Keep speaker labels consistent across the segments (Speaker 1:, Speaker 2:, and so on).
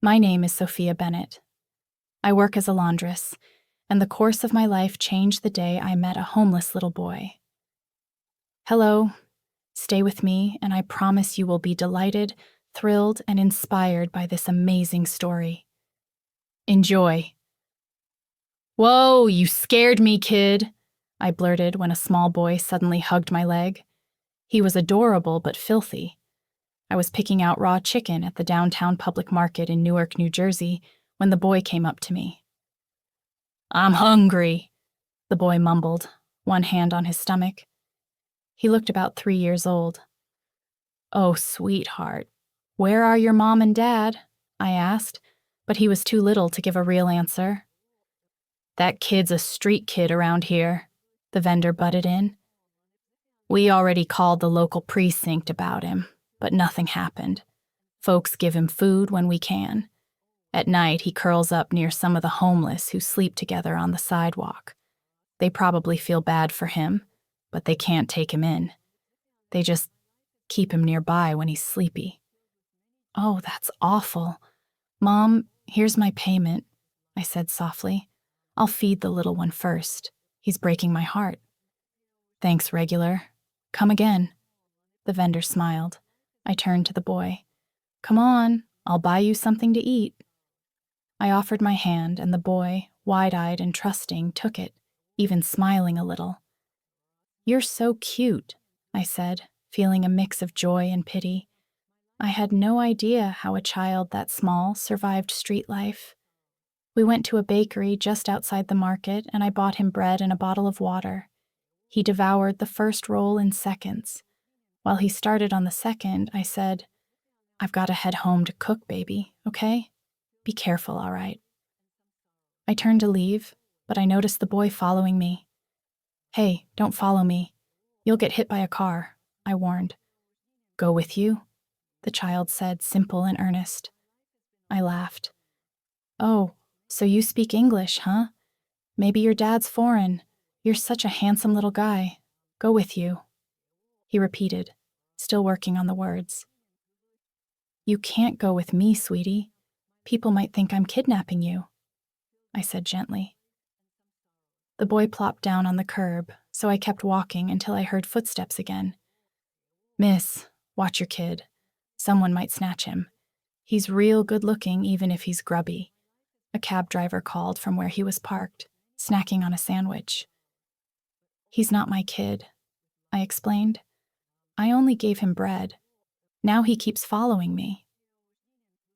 Speaker 1: My name is Sophia Bennett. I work as a laundress, and the course of my life changed the day I met a homeless little boy. Hello, stay with me, and I promise you will be delighted, thrilled, and inspired by this amazing story. Enjoy. Whoa, you scared me, kid, I blurted when a small boy suddenly hugged my leg. He was adorable but filthy. I was picking out raw chicken at the downtown public market in Newark, New Jersey, when the boy came up to me. I'm hungry, the boy mumbled, one hand on his stomach. He looked about 3 years old. Oh, sweetheart, where are your mom and dad? I asked, but he was too little to give a real answer. That kid's a street kid around here, the vendor butted in. We already called the local precinct about him, but nothing happened. Folks give him food when we can. At night, he curls up near some of the homeless who sleep together on the sidewalk. They probably feel bad for him, but they can't take him in. They just keep him nearby when he's sleepy. Oh, that's awful. Mom, here's my payment, I said softly. I'll feed the little one first. He's breaking my heart. Thanks, regular. Come again. The vendor smiled. I turned to the boy. Come on, I'll buy you something to eat. I offered my hand, and the boy, wide-eyed and trusting, took it, even smiling a little. You're so cute, I said, feeling a mix of joy and pity. I had no idea how a child that small survived street life. We went to a bakery just outside the market, and I bought him bread and a bottle of water. He devoured the first roll in seconds. While he started on the second, I said, I've got to head home to cook, baby, okay? Be careful, all right? I turned to leave, but I noticed the boy following me. Hey, don't follow me. You'll get hit by a car, I warned. Go with you? The child said, simple and earnest. I laughed. Oh, so you speak English, huh? Maybe your dad's foreign. You're such a handsome little guy. Go with you. He repeated, still working on the words. You can't go with me, sweetie. People might think I'm kidnapping you, I said gently. The boy plopped down on the curb, so I kept walking until I heard footsteps again. Miss, watch your kid. Someone might snatch him. He's real good-looking even if he's grubby. A cab driver called from where he was parked, snacking on a sandwich. He's not my kid, I explained. I only gave him bread. Now he keeps following me.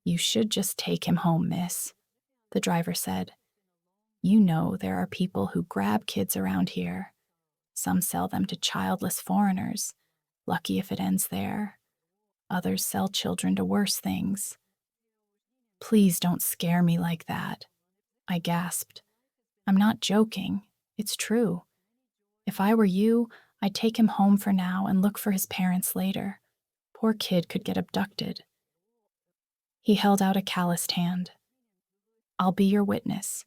Speaker 1: You should just take him home, miss, the driver said. You know there are people who grab kids around here. Some sell them to childless foreigners, lucky if it ends there. Others sell children to worse things. Please don't scare me like that, I gasped. I'm not joking. It's true. If I were you, I'd take him home for now and look for his parents later. Poor kid could get abducted. He held out a calloused hand. I'll be your witness.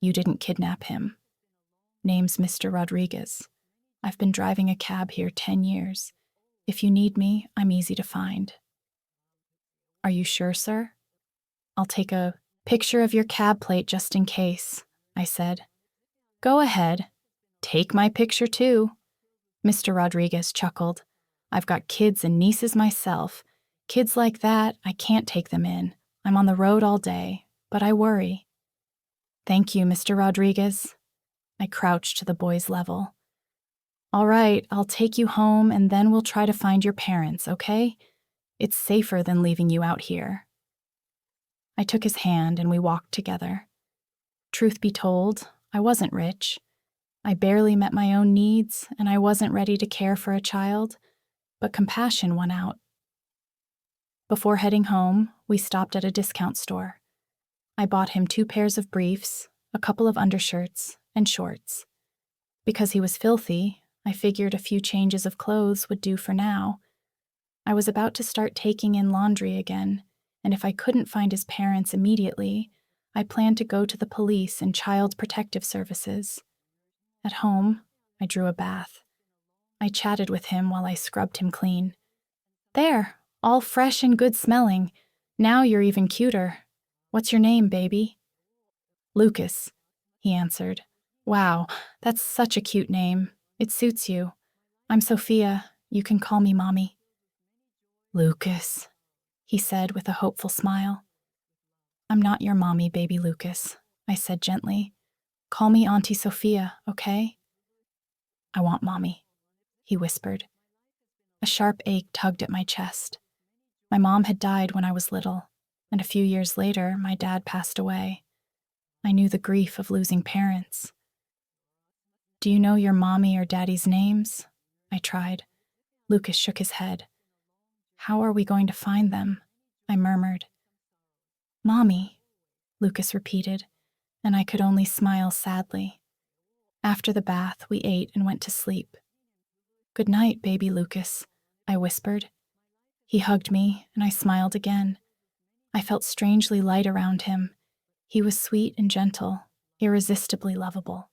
Speaker 1: You didn't kidnap him. Name's Mr. Rodriguez. I've been driving a cab here 10 years. If you need me, I'm easy to find. Are you sure, sir? I'll take a picture of your cab plate just in case, I said. Go ahead. Take my picture too. Mr. Rodriguez chuckled. I've got kids and nieces myself. Kids like that, I can't take them in. I'm on the road all day, but I worry. Thank you, Mr. Rodriguez. I crouched to the boy's level. All right, I'll take you home and then we'll try to find your parents, okay? It's safer than leaving you out here. I took his hand and we walked together. Truth be told, I wasn't rich. I barely met my own needs and I wasn't ready to care for a child, but compassion won out. Before heading home, we stopped at a discount store. I bought him 2 pairs of briefs, a couple of undershirts, and shorts. Because he was filthy, I figured a few changes of clothes would do for now. I was about to start taking in laundry again, and if I couldn't find his parents immediately, I planned to go to the police and Child Protective Services. At home, I drew a bath. I chatted with him while I scrubbed him clean. There, all fresh and good smelling. Now you're even cuter. What's your name, baby? Lucas, he answered. Wow, that's such a cute name. It suits you. I'm Sophia. You can call me Mommy. Lucas, he said with a hopeful smile. I'm not your mommy, baby Lucas, I said gently. Call me Auntie Sophia, okay? I want Mommy, he whispered. A sharp ache tugged at my chest. My mom had died when I was little, and a few years later, my dad passed away. I knew the grief of losing parents. Do you know your mommy or daddy's names? I tried. Lucas shook his head. How are we going to find them? I murmured. Mommy, Lucas repeated, and I could only smile sadly. After the bath, we ate and went to sleep. Good night, baby Lucas, I whispered. He hugged me, and I smiled again. I felt strangely light around him. He was sweet and gentle, irresistibly lovable.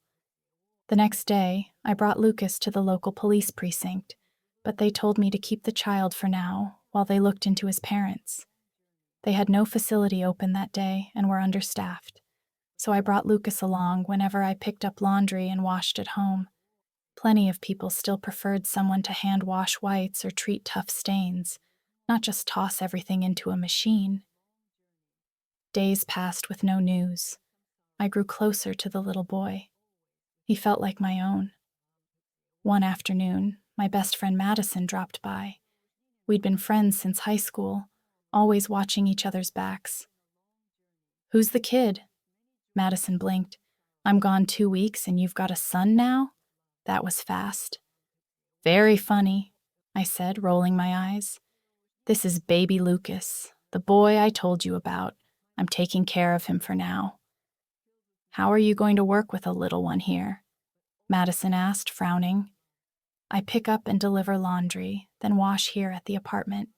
Speaker 1: The next day, I brought Lucas to the local police precinct, but they told me to keep the child for now while they looked into his parents. They had no facility open that day and were understaffed, so I brought Lucas along whenever I picked up laundry and washed at home. Plenty of people still preferred someone to hand wash whites or treat tough stains, not just toss everything into a machine. Days passed with no news. I grew closer to the little boy. He felt like my own. One afternoon, my best friend Madison dropped by. We'd been friends since high school, always watching each other's backs. Who's the kid? Madison blinked. I'm gone 2 weeks and you've got a son now? That was fast. Very funny, I said, rolling my eyes. This is baby Lucas, the boy I told you about. I'm taking care of him for now. How are you going to work with a little one here? Madison asked, frowning. I pick up and deliver laundry, then wash here at the apartment.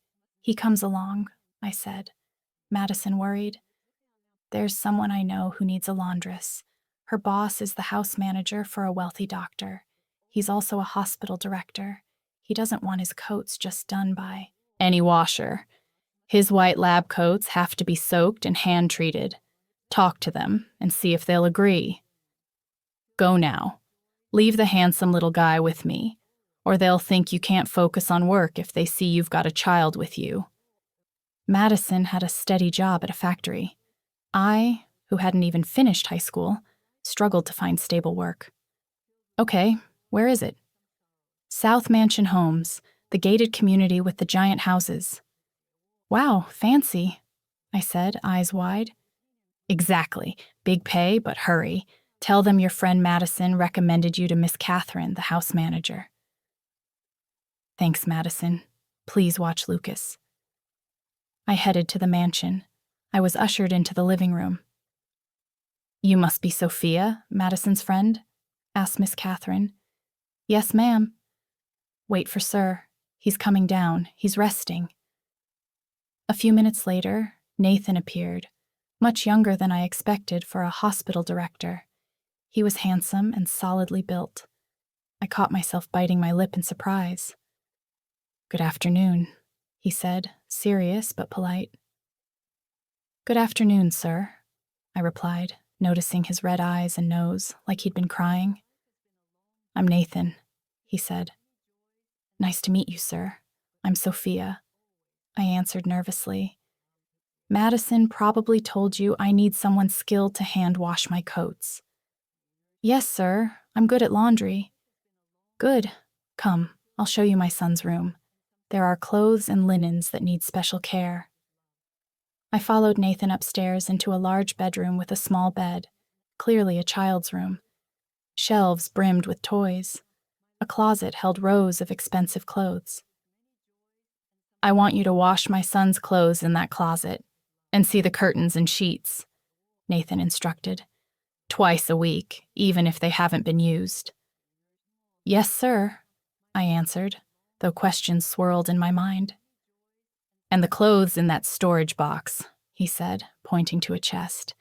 Speaker 1: He comes along, I said. Madison worried. There's someone I know who needs a laundress. Her boss is the house manager for a wealthy doctor. He's also a hospital director. He doesn't want his coats just done by any washer. His white lab coats have to be soaked and hand-treated. Talk to them and see if they'll agree. Go now. Leave the handsome little guy with me, or they'll think you can't focus on work if they see you've got a child with you. Madison had a steady job at a factory. I, who hadn't even finished high school, struggled to find stable work. Okay, where is it? South Mansion Homes, the gated community with the giant houses. Wow, fancy, I said, eyes wide. Exactly. Big pay, but hurry. Tell them your friend Madison recommended you to Miss Catherine, the house manager. Thanks, Madison. Please watch Lucas. I headed to the mansion. I was ushered into the living room. You must be Sophia, Madison's friend? Asked Miss Catherine. Yes, ma'am. Wait for Sir. He's coming down. He's resting. A few minutes later, Nathan appeared, much younger than I expected for a hospital director. He was handsome and solidly built. I caught myself biting my lip in surprise. Good afternoon, he said, serious but polite. Good afternoon, sir, I replied, noticing his red eyes and nose like he'd been crying. I'm Nathan, he said. Nice to meet you, sir. I'm Sophia, I answered nervously. Madison probably told you I need someone skilled to hand wash my coats. Yes, sir. I'm good at laundry. Good. Come, I'll show you my son's room. There are clothes and linens that need special care. I followed Nathan upstairs into a large bedroom with a small bed, clearly a child's room. Shelves brimmed with toys. A closet held rows of expensive clothes. I want you to wash my son's clothes in that closet and see the curtains and sheets, Nathan instructed. Twice a week, even if they haven't been used. Yes, sir, I answered, though questions swirled in my mind. And the clothes in that storage box, he said, pointing to a chest.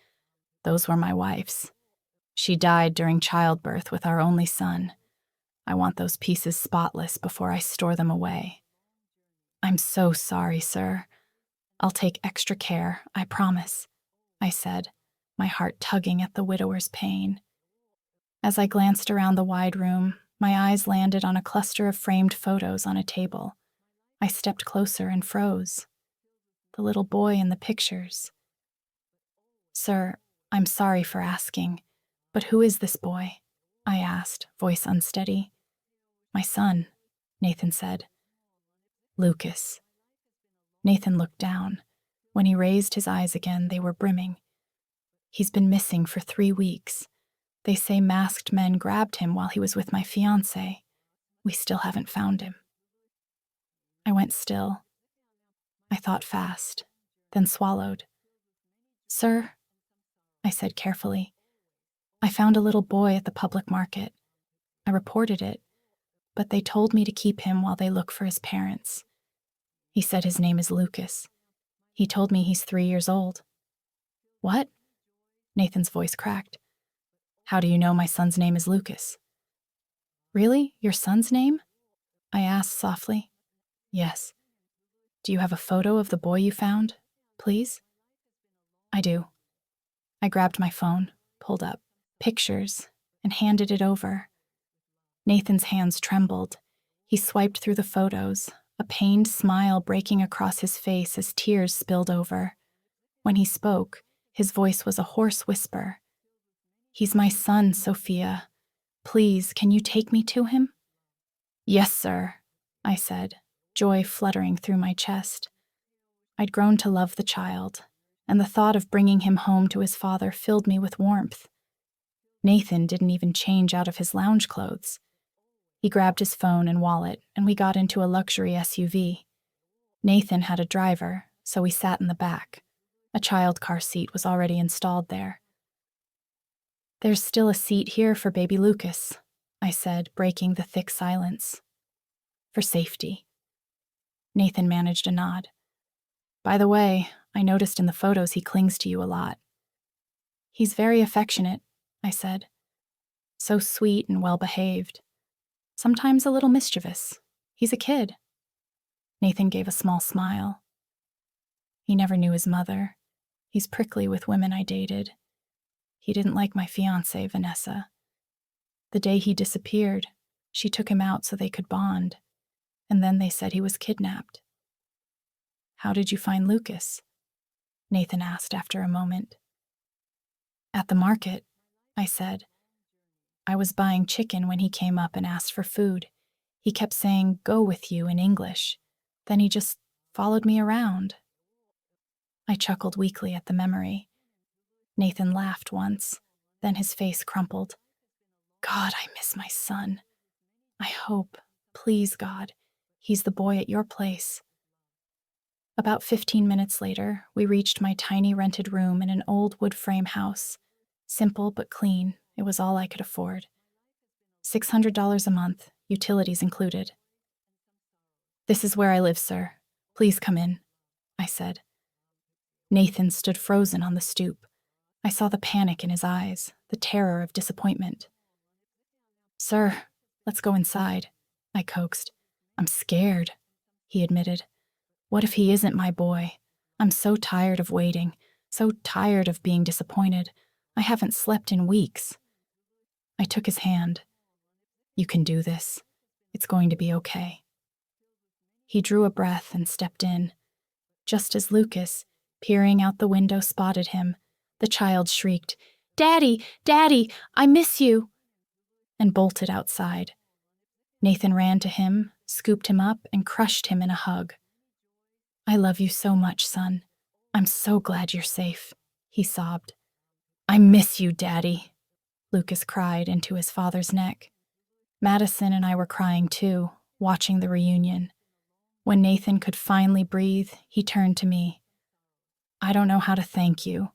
Speaker 1: Those were my wife's. She died during childbirth with our only son. I want those pieces spotless before I store them away. I'm so sorry, sir. I'll take extra care, I promise. I said, my heart tugging at the widower's pain. As I glanced around the wide room, my eyes landed on a cluster of framed photos on a table. I stepped closer and froze. The little boy in the pictures. Sir, I'm sorry for asking, but who is this boy? I asked, voice unsteady. My son, Nathan said. Lucas. Nathan looked down. When he raised his eyes again, they were brimming. He's been missing for 3 weeks. They say masked men grabbed him while he was with my fiancé. We still haven't found him. I went still. I thought fast, then swallowed. Sir, I said carefully, I found a little boy at the public market. I reported it, but they told me to keep him while they look for his parents. He said his name is Lucas. He told me he's 3 years old. What? Nathan's voice cracked. How do you know my son's name is Lucas? Really? Your son's name? I asked softly. Yes. Do you have a photo of the boy you found, please? I do. I grabbed my phone, pulled up pictures, and handed it over. Nathan's hands trembled. He swiped through the photos, a pained smile breaking across his face as tears spilled over. When he spoke, his voice was a hoarse whisper. He's my son, Sophia. Please, can you take me to him? Yes, sir, I said, joy fluttering through my chest. I'd grown to love the child, and the thought of bringing him home to his father filled me with warmth. Nathan didn't even change out of his lounge clothes. He grabbed his phone and wallet, and we got into a luxury SUV. Nathan had a driver, so we sat in the back. A child car seat was already installed there. There's still a seat here for baby Lucas, I said, breaking the thick silence. For safety. Nathan managed a nod. By the way, I noticed in the photos he clings to you a lot. He's very affectionate, I said. So sweet and well-behaved. Sometimes a little mischievous. He's a kid. Nathan gave a small smile. He never knew his mother. He's prickly with women I dated. He didn't like my fiancée, Vanessa. The day he disappeared, she took him out so they could bond, and then they said he was kidnapped. How did you find Lucas? Nathan asked after a moment. At the market, I said. I was buying chicken when he came up and asked for food. He kept saying, "Go with you" in English. Then he just followed me around. I chuckled weakly at the memory. Nathan laughed once, then his face crumpled. God, I miss my son. I hope, please God, he's the boy at your place. About 15 minutes later, we reached my tiny rented room in an old wood frame house. Simple but clean, it was all I could afford. $600 a month, utilities included. This is where I live, sir. Please come in, I said. Nathan stood frozen on the stoop. I saw the panic in his eyes, the terror of disappointment. Sir, let's go inside, I coaxed. I'm scared, he admitted. What if he isn't my boy? I'm so tired of waiting, so tired of being disappointed. I haven't slept in weeks. I took his hand. You can do this. It's going to be okay. He drew a breath and stepped in. Just as Lucas, peering out the window, spotted him, the child shrieked, "Daddy, Daddy, I miss you," and bolted outside. Nathan ran to him, scooped him up, and crushed him in a hug. I love you so much, son. I'm so glad you're safe, he sobbed. I miss you, Daddy, Lucas cried into his father's neck. Madison and I were crying too, watching the reunion. When Nathan could finally breathe, he turned to me. I don't know how to thank you.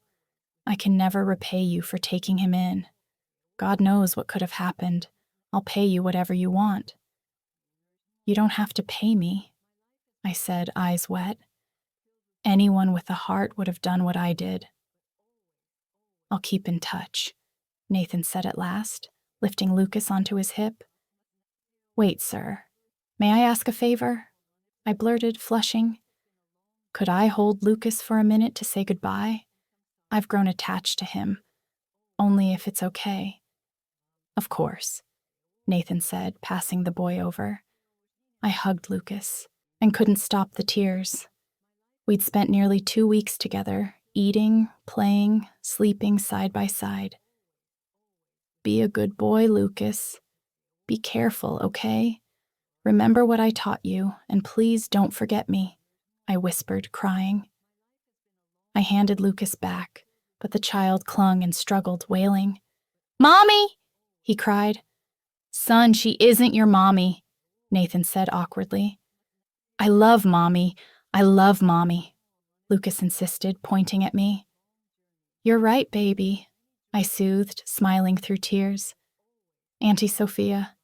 Speaker 1: I can never repay you for taking him in. God knows what could have happened. I'll pay you whatever you want. You don't have to pay me, I said, eyes wet. Anyone with a heart would have done what I did. I'll keep in touch, Nathan said at last, lifting Lucas onto his hip. Wait, sir. May I ask a favor? I blurted, flushing. Could I hold Lucas for a minute to say goodbye? I've grown attached to him. Only if it's okay. Of course, Nathan said, passing the boy over. I hugged Lucas and couldn't stop the tears. We'd spent nearly 2 weeks together, eating, playing, sleeping side by side. Be a good boy, Lucas. Be careful, okay? Remember what I taught you, and please don't forget me, I whispered, crying. I handed Lucas back, but the child clung and struggled, wailing. Mommy! He cried. Son, she isn't your mommy, Nathan said awkwardly. I love Mommy. I love Mommy, Lucas insisted, pointing at me. You're right, baby, I soothed, smiling through tears. Auntie Sophia,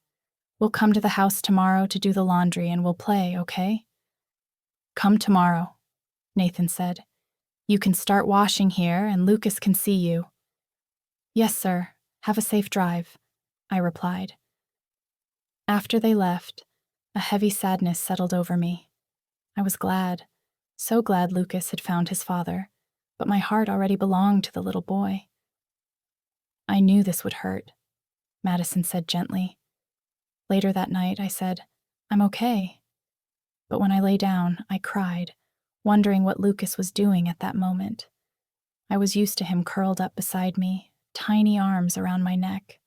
Speaker 1: we'll come to the house tomorrow to do the laundry and we'll play, okay? Come tomorrow, Nathan said. You can start washing here and Lucas can see you. Yes, sir. Have a safe drive, I replied. After they left, a heavy sadness settled over me. I was glad, so glad Lucas had found his father, but my heart already belonged to the little boy. I knew this would hurt, Madison said gently. Later that night, I said, I'm okay. But when I lay down, I cried, wondering what Lucas was doing at that moment. I was used to him curled up beside me, tiny arms around my neck.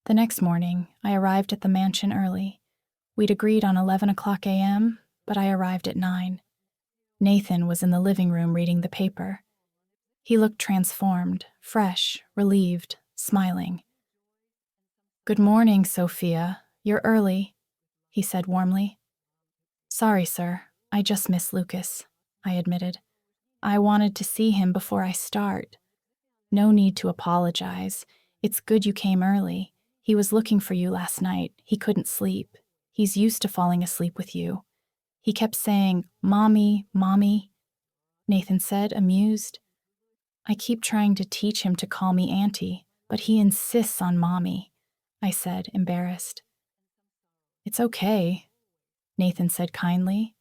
Speaker 1: The next morning, I arrived at the mansion early. We'd agreed on 11 o'clock a.m., but I arrived at 9. Nathan was in the living room reading the paper. He looked transformed, fresh, relieved, smiling. Good morning, Sophia. You're early, he said warmly. Sorry, sir. I just missed Lucas, I admitted. I wanted to see him before I start. No need to apologize. It's good you came early. He was looking for you last night. He couldn't sleep. He's used to falling asleep with you. He kept saying, Mommy, Mommy, Nathan said, amused. I keep trying to teach him to call me Auntie, but he insists on Mommy, I said, embarrassed. It's okay, Nathan said kindly.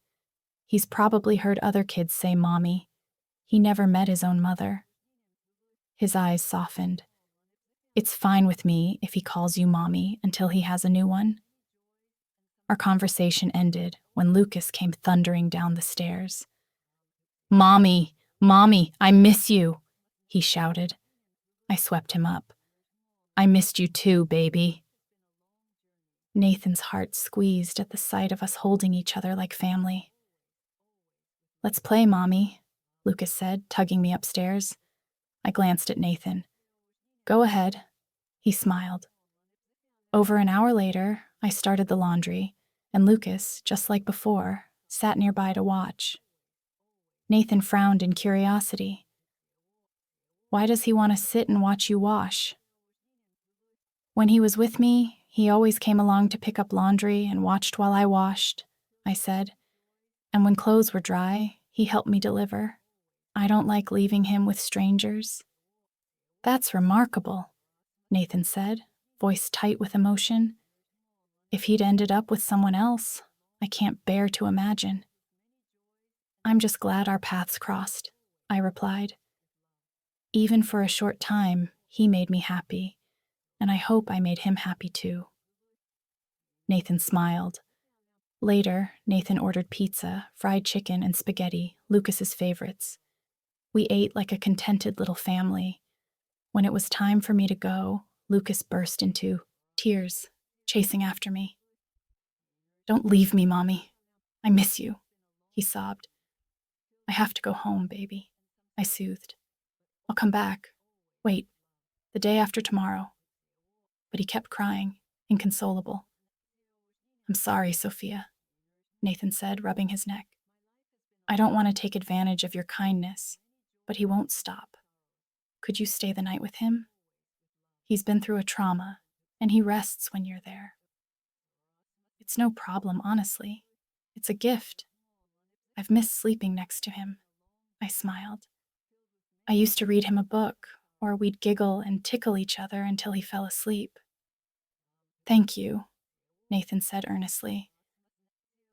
Speaker 1: He's probably heard other kids say Mommy. He never met his own mother. His eyes softened. It's fine with me if he calls you Mommy until he has a new one. Our conversation ended when Lucas came thundering down the stairs. Mommy, Mommy, I miss you, he shouted. I swept him up. I missed you too, baby. Nathan's heart squeezed at the sight of us holding each other like family. Let's play, Mommy, Lucas said, tugging me upstairs. I glanced at Nathan. Go ahead, he smiled. Over an hour later, I started the laundry, and Lucas, just like before, sat nearby to watch. Nathan frowned in curiosity. Why does he want to sit and watch you wash? When he was with me, he always came along to pick up laundry and watched while I washed, I said. And when clothes were dry, he helped me deliver. I don't like leaving him with strangers. That's remarkable, Nathan said, voice tight with emotion. If he'd ended up with someone else, I can't bear to imagine. I'm just glad our paths crossed, I replied. Even for a short time, he made me happy, and I hope I made him happy too. Nathan smiled. Later, Nathan ordered pizza, fried chicken, and spaghetti, Lucas's favorites. We ate like a contented little family. When it was time for me to go, Lucas burst into tears, chasing after me. Don't leave me, Mommy. I miss you, he sobbed. I have to go home, baby, I soothed. I'll come back. Wait, the day after tomorrow. But he kept crying, inconsolable. I'm sorry, Sophia, Nathan said, rubbing his neck. I don't want to take advantage of your kindness, but he won't stop. Could you stay the night with him? He's been through a trauma, and he rests when you're there. It's no problem, honestly. It's a gift. I've missed sleeping next to him, I smiled. I used to read him a book, or we'd giggle and tickle each other until he fell asleep. Thank you, Nathan said earnestly.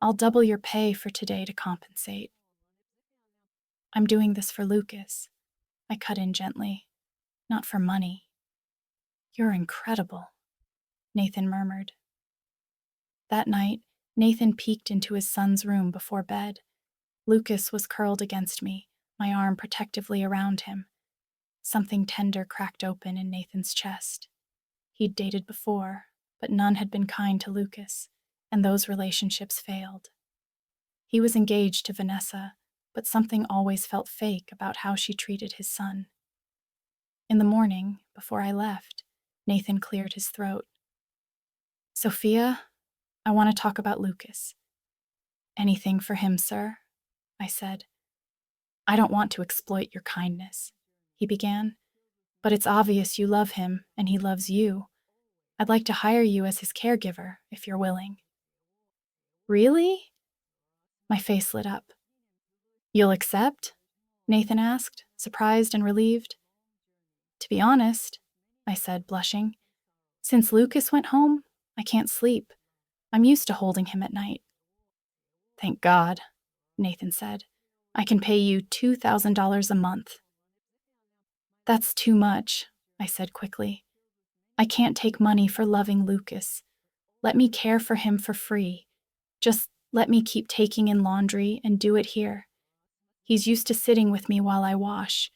Speaker 1: I'll double your pay for today to compensate. I'm doing this for Lucas. I cut in gently. Not for money. You're incredible, Nathan murmured. That night, Nathan peeked into his son's room before bed. Lucas was curled against me, my arm protectively around him. Something tender cracked open in Nathan's chest. He'd dated before, but none had been kind to Lucas, and those relationships failed. He was engaged to Vanessa, but something always felt fake about how she treated his son. In the morning, before I left, Nathan cleared his throat. Sophia, I want to talk about Lucas. Anything for him, sir, I said. I don't want to exploit your kindness, he began, but it's obvious you love him and he loves you. I'd like to hire you as his caregiver, if you're willing. Really? My face lit up. You'll accept? Nathan asked, surprised and relieved. To be honest, I said, blushing, since Lucas went home, I can't sleep. I'm used to holding him at night. Thank God, Nathan said. I can pay you $2,000 a month. That's too much, I said quickly. I can't take money for loving Lucas. Let me care for him for free. Just let me keep taking in laundry and do it here. He's used to sitting with me while I wash.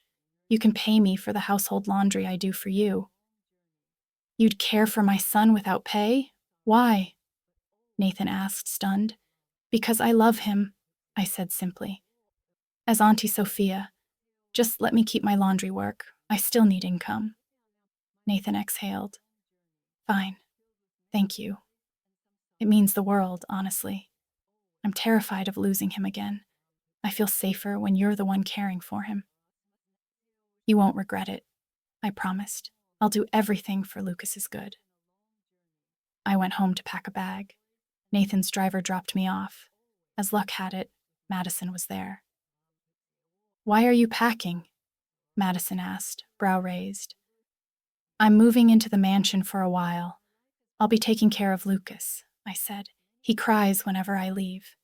Speaker 1: You can pay me for the household laundry I do for you. You'd care for my son without pay? Why? Nathan asked, stunned. Because I love him, I said simply. As Auntie Sophia, just let me keep my laundry work. I still need income. Nathan exhaled. Fine. Thank you. It means the world, honestly. I'm terrified of losing him again. I feel safer when you're the one caring for him. You won't regret it, I promised. I'll do everything for Lucas's good. I went home to pack a bag. Nathan's driver dropped me off. As luck had it, Madison was there. Why are you packing? Madison asked, brow raised. I'm moving into the mansion for a while. I'll be taking care of Lucas, I said. He cries whenever I leave.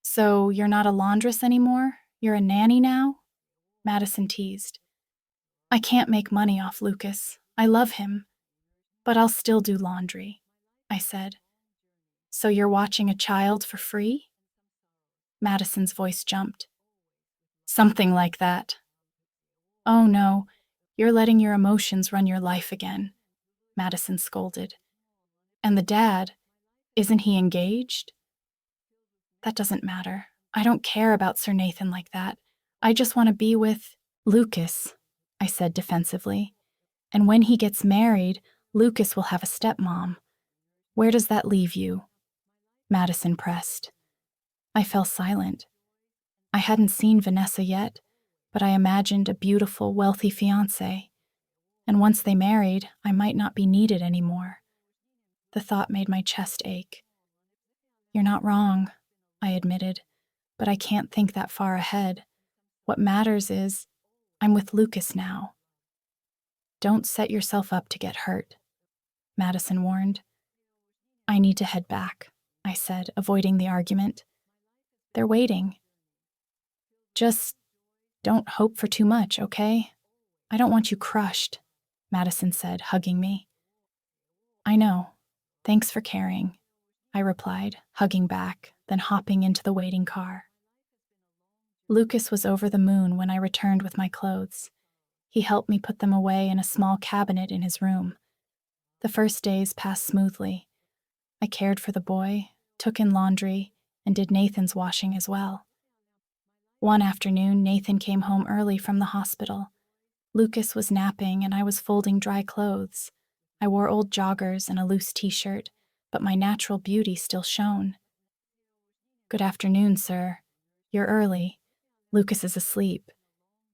Speaker 1: So you're not a laundress anymore? You're a nanny now? Madison teased. I can't make money off Lucas. I love him. But I'll still do laundry, I said. So you're watching a child for free? Madison's voice jumped. Something like that. Oh no, you're letting your emotions run your life again, Madison scolded. And the dad, isn't he engaged? That doesn't matter. I don't care about Sir Nathan like that. I just want to be with Lucas, I said defensively. And when he gets married, Lucas will have a stepmom. Where does that leave you? Madison pressed. I fell silent. I hadn't seen Vanessa yet, but I imagined a beautiful, wealthy fiancé. And once they married, I might not be needed anymore. The thought made my chest ache. You're not wrong, I admitted, but I can't think that far ahead. What matters is, I'm with Lucas now. Don't set yourself up to get hurt, Madison warned. I need to head back, I said, avoiding the argument. They're waiting. Just don't hope for too much, okay? I don't want you crushed, Madison said, hugging me. I know. Thanks for caring, I replied, hugging back, then hopping into the waiting car. Lucas was over the moon when I returned with my clothes. He helped me put them away in a small cabinet in his room. The first days passed smoothly. I cared for the boy, took in laundry, and did Nathan's washing as well. One afternoon, Nathan came home early from the hospital. Lucas was napping and I was folding dry clothes. I wore old joggers and a loose t-shirt, but my natural beauty still shone. Good afternoon, sir. You're early. Lucas is asleep.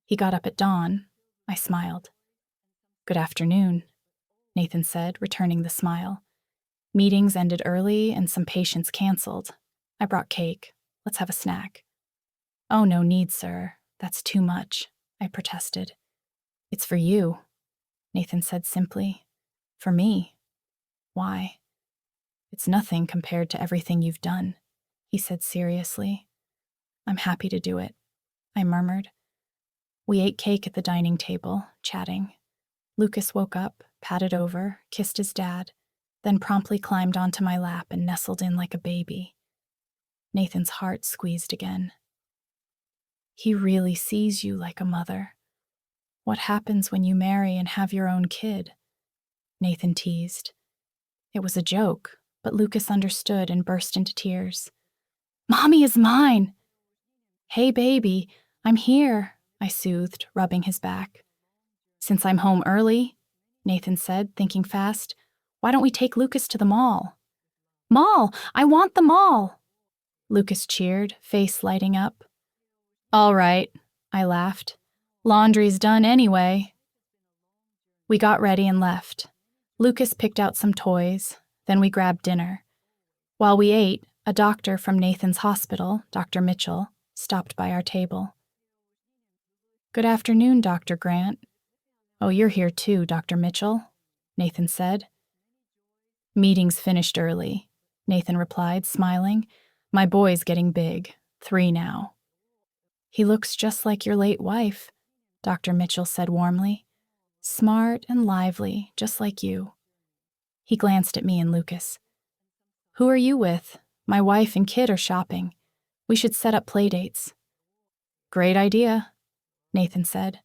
Speaker 1: He got up at dawn. I smiled. Good afternoon, Nathan said, returning the smile. Meetings ended early and some patients canceled. I brought cake. Let's have a snack. Oh, no need, sir. That's too much, I protested. It's for you, Nathan said simply. For me? Why? It's nothing compared to everything you've done, he said seriously. I'm happy to do it, I murmured. We ate cake at the dining table, chatting. Lucas woke up, patted over, kissed his dad, then promptly climbed onto my lap and nestled in like a baby. Nathan's heart squeezed again. He really sees you like a mother. What happens when you marry and have your own kid? Nathan teased. It was a joke, but Lucas understood and burst into tears. Mommy is mine! Hey, baby, I'm here, I soothed, rubbing his back. Since I'm home early, Nathan said, thinking fast, why don't we take Lucas to the mall? Mall! I want the mall! Lucas cheered, face lighting up. All right, I laughed. Laundry's done anyway. We got ready and left. Lucas picked out some toys, then we grabbed dinner. While we ate, a doctor from Nathan's hospital, Dr. Mitchell, stopped by our table. Good afternoon, Dr. Grant. Oh, you're here too, Dr. Mitchell, Nathan said. Meeting's finished early, Nathan replied, smiling. My boy's getting big, 3 now. He looks just like your late wife, Dr. Mitchell said warmly. Smart and lively, just like you. He glanced at me and Lucas. Who are you with? My wife and kid are shopping. We should set up play dates. Great idea, Nathan said.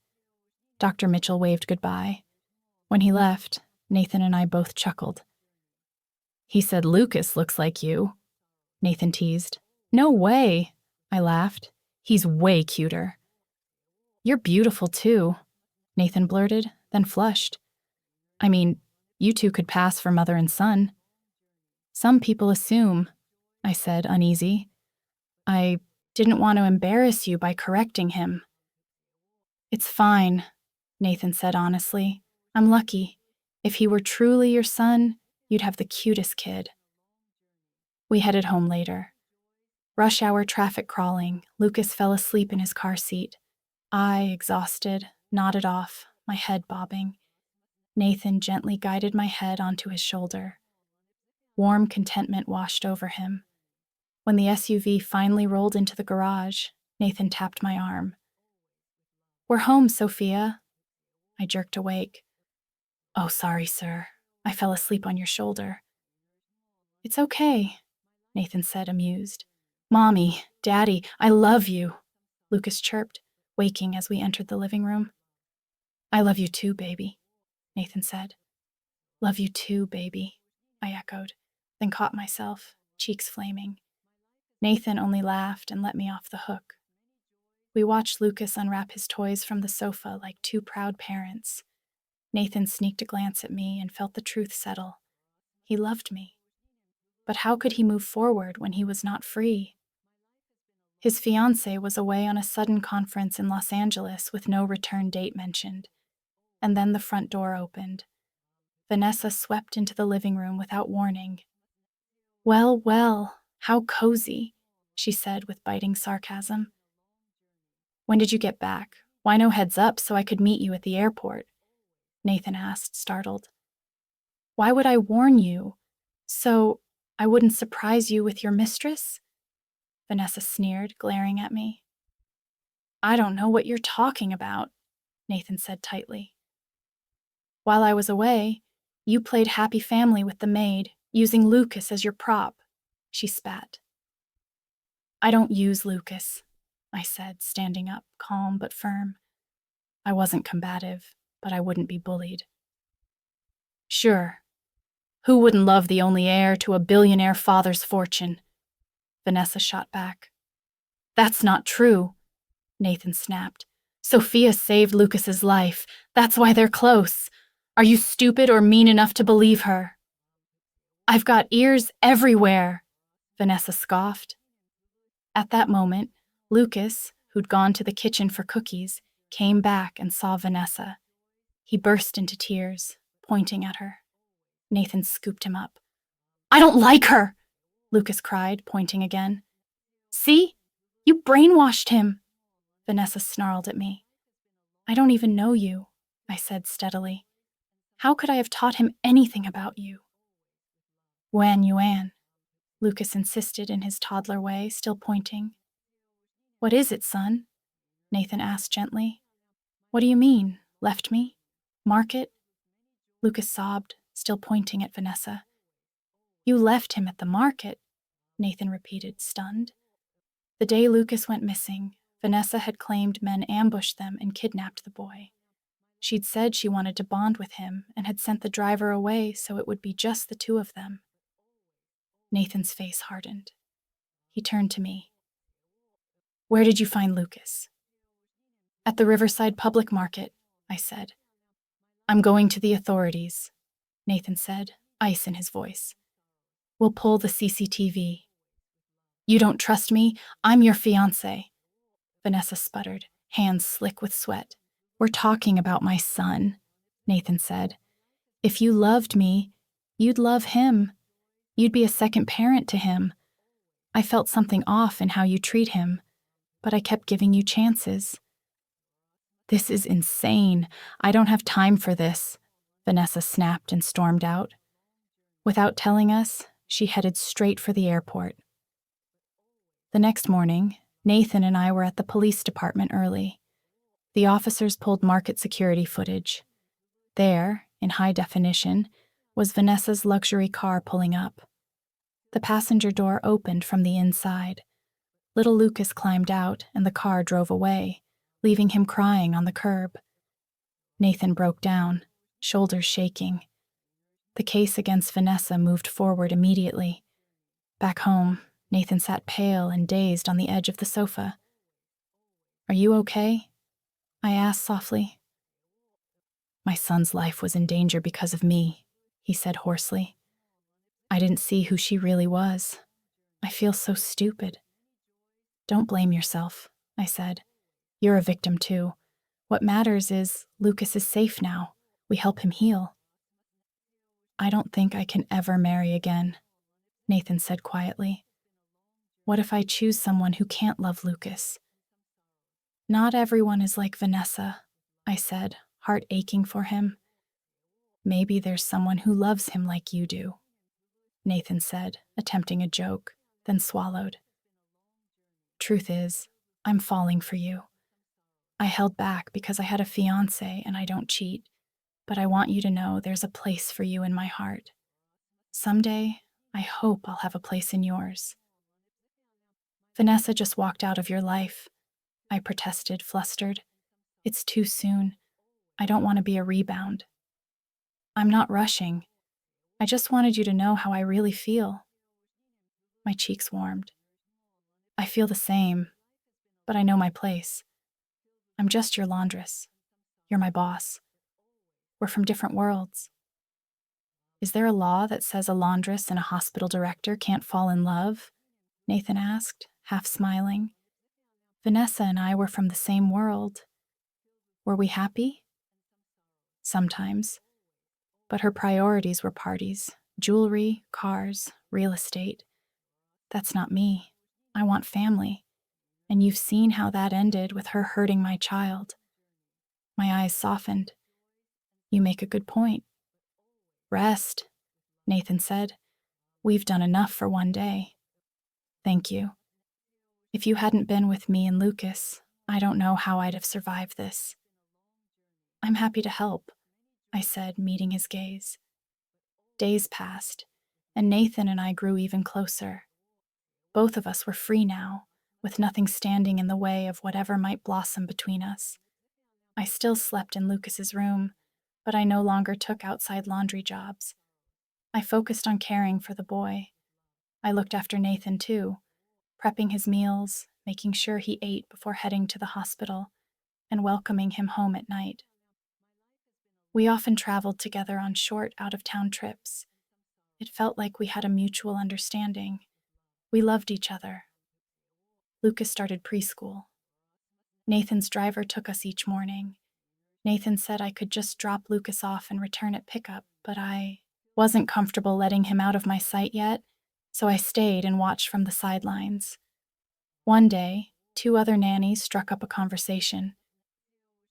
Speaker 1: Dr. Mitchell waved goodbye. When he left, Nathan and I both chuckled. He said Lucas looks like you, Nathan teased. No way, I laughed. He's way cuter. You're beautiful too, Nathan blurted, then flushed. I mean, you two could pass for mother and son. Some people assume, I said, uneasy. I didn't want to embarrass you by correcting him. It's fine, Nathan said honestly. I'm lucky. If he were truly your son, you'd have the cutest kid. We headed home later. Rush hour traffic crawling, Lucas fell asleep in his car seat. I, exhausted, nodded off, my head bobbing. Nathan gently guided my head onto his shoulder. Warm contentment washed over him. When the SUV finally rolled into the garage, Nathan tapped my arm. We're home, Sophia. I jerked awake. Oh, sorry, sir. I fell asleep on your shoulder. It's okay, Nathan said, amused. Mommy, Daddy, I love you, Lucas chirped, waking as we entered the living room. I love you too, baby, Nathan said. Love you too, baby, I echoed, then caught myself, cheeks flaming. Nathan only laughed and let me off the hook. We watched Lucas unwrap his toys from the sofa like 2 proud parents. Nathan sneaked a glance at me and felt the truth settle. He loved me. But how could he move forward when he was not free? His fiancée was away on a sudden conference in Los Angeles with no return date mentioned. And then the front door opened. Vanessa swept into the living room without warning. Well, well, how cozy, she said with biting sarcasm. When did you get back? Why no heads up so I could meet you at the airport? Nathan asked, startled. Why would I warn you? So I wouldn't surprise you with your mistress? Vanessa sneered, glaring at me. I don't know what you're talking about, Nathan said tightly. While I was away, you played happy family with the maid, using Lucas as your prop, she spat. I don't use Lucas, I said, standing up, calm but firm. I wasn't combative, but I wouldn't be bullied. Sure. Who wouldn't love the only heir to a billionaire father's fortune? Vanessa shot back. That's not true, Nathan snapped. Sophia saved Lucas's life. That's why they're close. Are you stupid or mean enough to believe her? I've got ears everywhere, Vanessa scoffed. At that moment, Lucas, who'd gone to the kitchen for cookies, came back and saw Vanessa. He burst into tears, pointing at her. Nathan scooped him up. I don't like her, Lucas cried, pointing again. See? You brainwashed him, Vanessa snarled at me. I don't even know you, I said steadily. How could I have taught him anything about you? Wan Yuan, Lucas insisted in his toddler way, still pointing. What is it, son? Nathan asked gently. What do you mean? Left me? Market? Lucas sobbed, still pointing at Vanessa. You left him at the market, Nathan repeated, stunned. The day Lucas went missing, Vanessa had claimed men ambushed them and kidnapped the boy. She'd said she wanted to bond with him and had sent the driver away so it would be just the two of them. Nathan's face hardened. He turned to me. Where did you find Lucas? At the Riverside Public Market, I said. I'm going to the authorities, Nathan said, ice in his voice. We'll pull the CCTV. You don't trust me? I'm your fiancé, Vanessa sputtered, hands slick with sweat. We're talking about my son, Nathan said. If you loved me, you'd love him. You'd be a second parent to him. I felt something off in how you treat him, but I kept giving you chances. This is insane. I don't have time for this, Vanessa snapped and stormed out. Without telling us, she headed straight for the airport. The next morning, Nathan and I were at the police department early. The officers pulled market security footage. There, in high definition, was Vanessa's luxury car pulling up. The passenger door opened from the inside. Little Lucas climbed out and the car drove away, leaving him crying on the curb. Nathan broke down, shoulders shaking. The case against Vanessa moved forward immediately. Back home, Nathan sat pale and dazed on the edge of the sofa. Are you okay? I asked softly. My son's life was in danger because of me, he said hoarsely. I didn't see who she really was. I feel so stupid. Don't blame yourself, I said. You're a victim too. What matters is Lucas is safe now. We help him heal. I don't think I can ever marry again, Nathan said quietly. What if I choose someone who can't love Lucas? Not everyone is like Vanessa, I said, heart aching for him. Maybe there's someone who loves him like you do, Nathan said, attempting a joke, then swallowed. Truth is, I'm falling for you. I held back because I had a fiancé and I don't cheat, but I want you to know there's a place for you in my heart. Someday, I hope I'll have a place in yours. Vanessa just walked out of your life, I protested, flustered. It's too soon. I don't want to be a rebound. I'm not rushing. I just wanted you to know how I really feel. My cheeks warmed. I feel the same, but I know my place. I'm just your laundress. You're my boss. We're from different worlds. Is there a law that says a laundress and a hospital director can't fall in love? Nathan asked, half smiling. Vanessa and I were from the same world. Were we happy? Sometimes. But her priorities were parties, jewelry, cars, real estate. That's not me. I want family. And you've seen how that ended with her hurting my child. My eyes softened. You make a good point. Rest, Nathan said. We've done enough for one day. Thank you. If you hadn't been with me and Lucas, I don't know how I'd have survived this. I'm happy to help, I said, meeting his gaze. Days passed, and Nathan and I grew even closer. Both of us were free now, with nothing standing in the way of whatever might blossom between us. I still slept in Lucas's room, but I no longer took outside laundry jobs. I focused on caring for the boy. I looked after Nathan too, prepping his meals, making sure he ate before heading to the hospital, and welcoming him home at night. We often traveled together on short, out-of-town trips. It felt like we had a mutual understanding. We loved each other. Lucas started preschool. Nathan's driver took us each morning. Nathan said I could just drop Lucas off and return at pickup, but I wasn't comfortable letting him out of my sight yet, so I stayed and watched from the sidelines. One day, 2 other nannies struck up a conversation.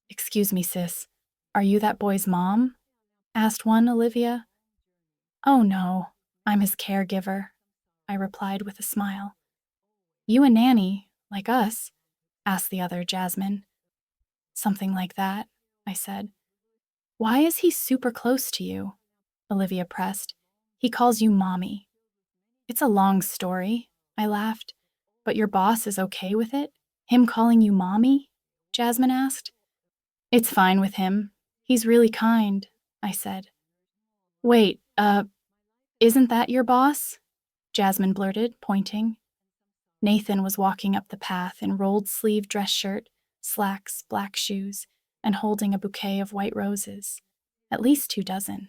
Speaker 1: "Excuse me, sis, are you that boy's mom?" asked one, Olivia. "Oh no, I'm his caregiver," I replied with a smile. "You a nanny, like us?" asked the other, Jasmine. "Something like that," I said. Why is he super close to you? Olivia pressed. He calls you mommy. It's a long story, I laughed. But your boss is okay with it? Him calling you mommy? Jasmine asked. It's fine with him. He's really kind, I said. Wait, isn't that your boss? Jasmine blurted, pointing. Nathan was walking up the path in rolled-sleeve dress shirt, slacks, black shoes, and holding a bouquet of white roses, at least 24.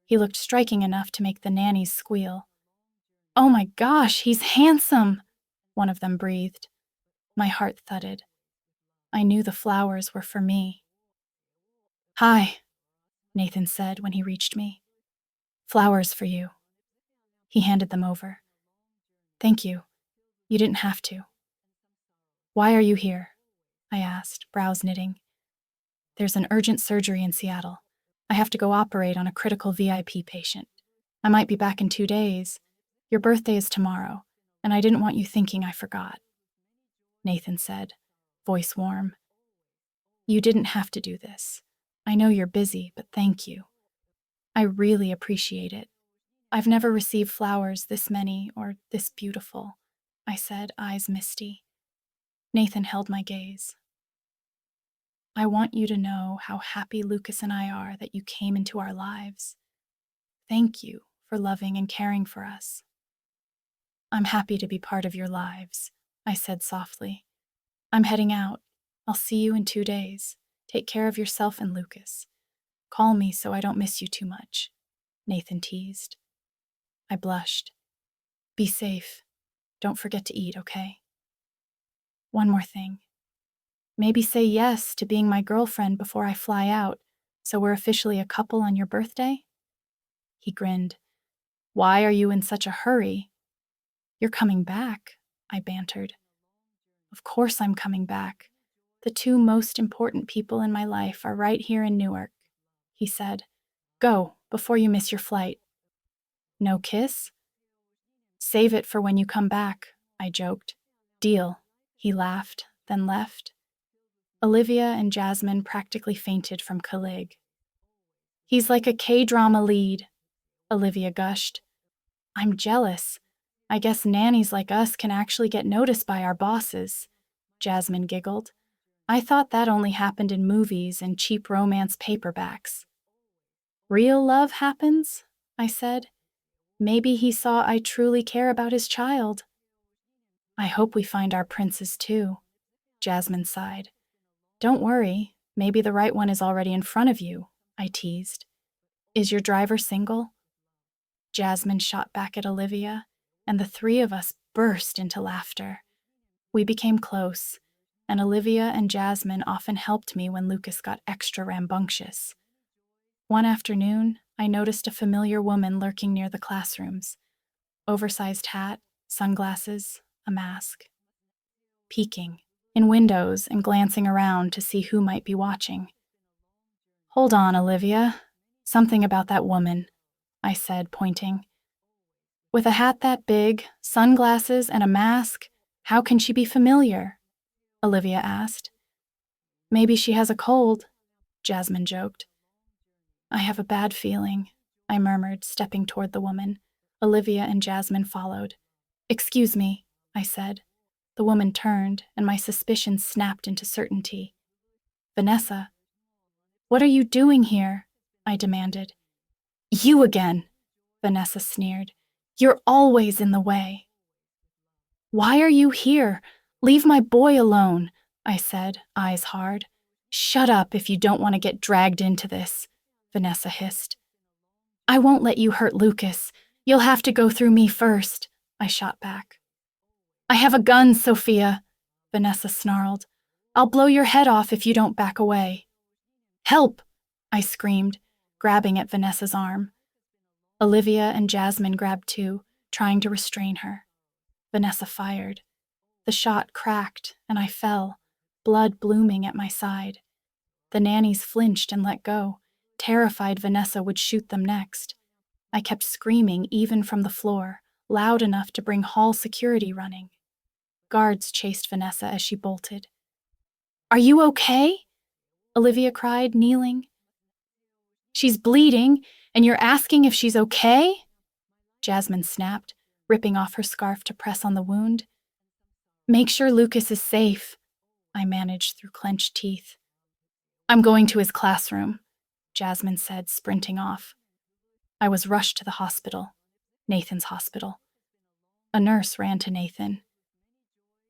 Speaker 1: He looked striking enough to make the nannies squeal. Oh my gosh, he's handsome, one of them breathed. My heart thudded. I knew the flowers were for me. Hi, Nathan said when he reached me. Flowers for you. He handed them over. Thank you. You didn't have to. Why are you here? I asked, brows knitting. There's an urgent surgery in Seattle. I have to go operate on a critical VIP patient. I might be back in 2 days. Your birthday is tomorrow, and I didn't want you thinking I forgot. Nathan said, voice warm. You didn't have to do this. I know you're busy, but thank you. I really appreciate it. I've never received flowers this many or this beautiful, I said, eyes misty. Nathan held my gaze. I want you to know how happy Lucas and I are that you came into our lives. Thank you for loving and caring for us. I'm happy to be part of your lives, I said softly. I'm heading out. I'll see you in 2 days. Take care of yourself and Lucas. Call me so I don't miss you too much, Nathan teased. I blushed. Be safe. Don't forget to eat, okay? One more thing. Maybe say yes to being my girlfriend before I fly out, so we're officially a couple on your birthday? He grinned. Why are you in such a hurry? You're coming back, I bantered. Of course I'm coming back. The 2 most important people in my life are right here in Newark, he said. Go, before you miss your flight. No kiss? Save it for when you come back, I joked. Deal, he laughed, then left. Olivia and Jasmine practically fainted from Kalig. He's like a K-drama lead, Olivia gushed. I'm jealous. I guess nannies like us can actually get noticed by our bosses, Jasmine giggled. I thought that only happened in movies and cheap romance paperbacks. Real love happens? I said. Maybe he saw I truly care about his child. I hope we find our princes too, Jasmine sighed. Don't worry, maybe the right one is already in front of you, I teased. Is your driver single? Jasmine shot back at Olivia, and the 3 of us burst into laughter. We became close, and Olivia and Jasmine often helped me when Lucas got extra rambunctious. One afternoon, I noticed a familiar woman lurking near the classrooms. Oversized hat, sunglasses, a mask. Peeking in windows and glancing around to see who might be watching. Hold on, Olivia. Something about that woman, I said, pointing. With a hat that big, sunglasses, and a mask, how can she be familiar? Olivia asked. Maybe she has a cold, Jasmine joked. I have a bad feeling, I murmured, stepping toward the woman. Olivia and Jasmine followed. Excuse me, I said. The woman turned, and my suspicions snapped into certainty. Vanessa. What are you doing here? I demanded. You again, Vanessa sneered. You're always in the way. Why are you here? Leave my boy alone, I said, eyes hard. Shut up if you don't want to get dragged into this, Vanessa hissed. I won't let you hurt Lucas. You'll have to go through me first, I shot back. I have a gun, Sophia, Vanessa snarled. I'll blow your head off if you don't back away. Help, I screamed, grabbing at Vanessa's arm. Olivia and Jasmine grabbed too, trying to restrain her. Vanessa fired. The shot cracked, and I fell, blood blooming at my side. The nannies flinched and let go, terrified Vanessa would shoot them next. I kept screaming even from the floor, loud enough to bring hall security running. Guards chased Vanessa as she bolted. Are you okay? Olivia cried, kneeling. She's bleeding, and you're asking if she's okay? Jasmine snapped, ripping off her scarf to press on the wound. Make sure Lucas is safe, I managed through clenched teeth. I'm going to his classroom, Jasmine said, sprinting off. I was rushed to the hospital, Nathan's hospital. A nurse ran to Nathan.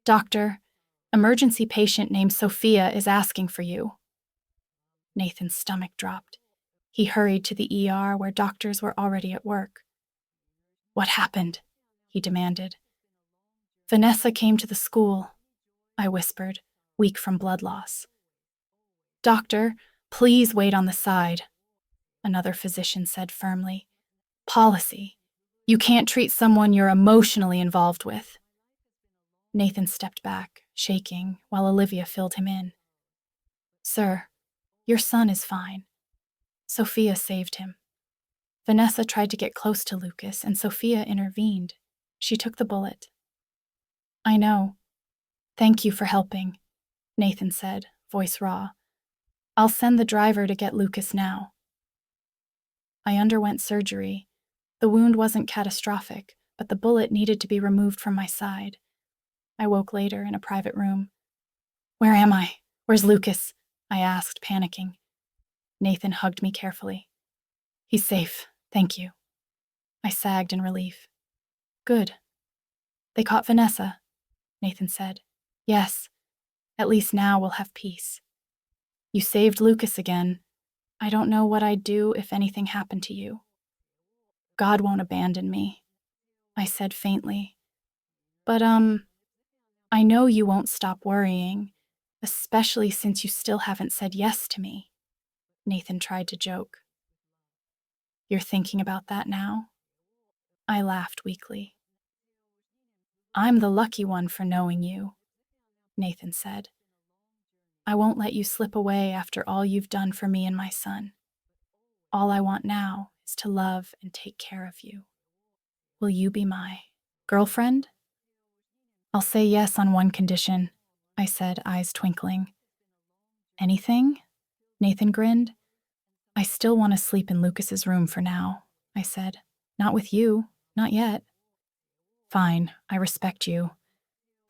Speaker 1: Doctor, emergency patient named Sophia is asking for you. Nathan's stomach dropped. He hurried to the ER where doctors were already at work. What happened? He demanded. Vanessa came to the school, I whispered, weak from blood loss. Doctor, please wait on the side, another physician said firmly. Policy. You can't treat someone you're emotionally involved with. Nathan stepped back, shaking, while Olivia filled him in. Sir, your son is fine. Sophia saved him. Vanessa tried to get close to Lucas, and Sophia intervened. She took the bullet. I know. Thank you for helping, Nathan said, voice raw. I'll send the driver to get Lucas now. I underwent surgery. The wound wasn't catastrophic, but the bullet needed to be removed from my side. I woke later in a private room. Where am I? Where's Lucas? I asked, panicking. Nathan hugged me carefully. He's safe, thank you. I sagged in relief. Good. They caught Vanessa, Nathan said. Yes, at least now we'll have peace. You saved Lucas again. I don't know what I'd do if anything happened to you. God won't abandon me, I said faintly. But, I know you won't stop worrying, especially since you still haven't said yes to me, Nathan tried to joke. You're thinking about that now? I laughed weakly. I'm the lucky one for knowing you, Nathan said. I won't let you slip away after all you've done for me and my son. All I want now is to love and take care of you. Will you be my girlfriend? I'll say yes on one condition, I said, eyes twinkling. Anything? Nathan grinned. I still want to sleep in Lucas's room for now, I said. Not with you, not yet. Fine, I respect you.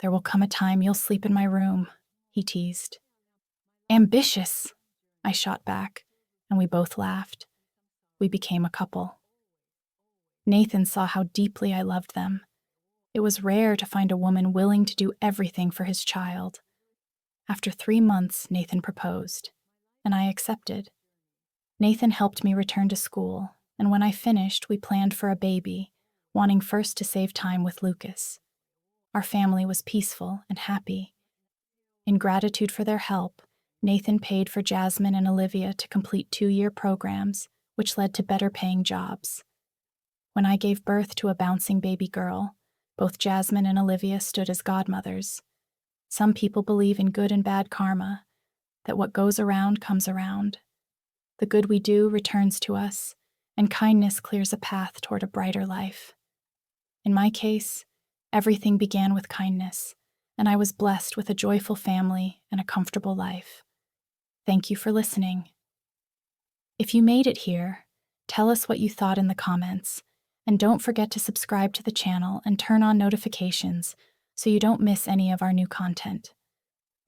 Speaker 1: There will come a time you'll sleep in my room, he teased. Ambitious, I shot back, and we both laughed. We became a couple. Nathan saw how deeply I loved them. It was rare to find a woman willing to do everything for his child. After 3 months, Nathan proposed, and I accepted. Nathan helped me return to school, and when I finished, we planned for a baby, wanting first to save time with Lucas. Our family was peaceful and happy. In gratitude for their help, Nathan paid for Jasmine and Olivia to complete 2-year programs, which led to better-paying jobs. When I gave birth to a bouncing baby girl, both Jasmine and Olivia stood as godmothers. Some people believe in good and bad karma, that what goes around comes around. The good we do returns to us, and kindness clears a path toward a brighter life. In my case, everything began with kindness, and I was blessed with a joyful family and a comfortable life. Thank you for listening. If you made it here, tell us what you thought in the comments, and don't forget to subscribe to the channel and turn on notifications so you don't miss any of our new content.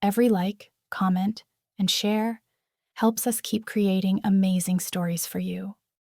Speaker 1: Every like, comment, and share helps us keep creating amazing stories for you.